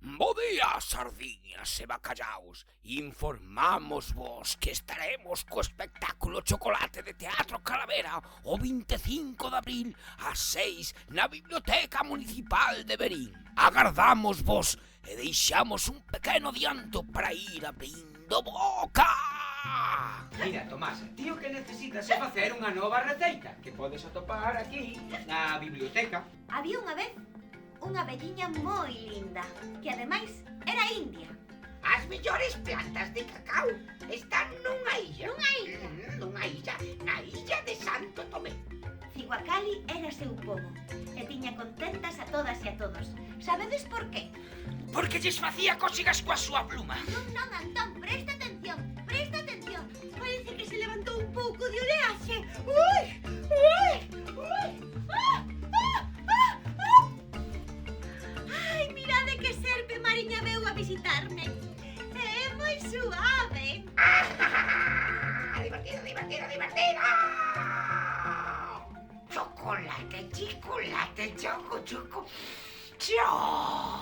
Bo día, sardiñas e bacallaos. Informámosvos que estaremos co espectáculo Chocolate de Teatro Calavera o 25 de abril ás 6 na Biblioteca Municipal de Verín. Agardámosvos e deixamos un pequeno adianto para ir abrindo boca. Mira, Tomás, ti o que necesitas é facer unha nova receita que podes atopar aquí na biblioteca. Había unha vez unha velliña moi linda, que ademais era india. As mellores plantas de cacao están nunha illa. Nunha illa? Nunha illa, na illa de Santo Tomé. Ciguacali era seu pomo e tiña contentas a todas e a todos. Sabedes por qué? Porque lles facía cósigas coa súa pluma. Non, Antón, presta atención, presta atención. Parece que se levantou un pouco de oleaxe. Ui, ui, ui. Ah, ah, ah, ah. Ai, mirade que serpe mariña veu a visitarme. É moi suave. Divertido, divertido, divertido! Chocolate, chocolate, choco, choco, choco.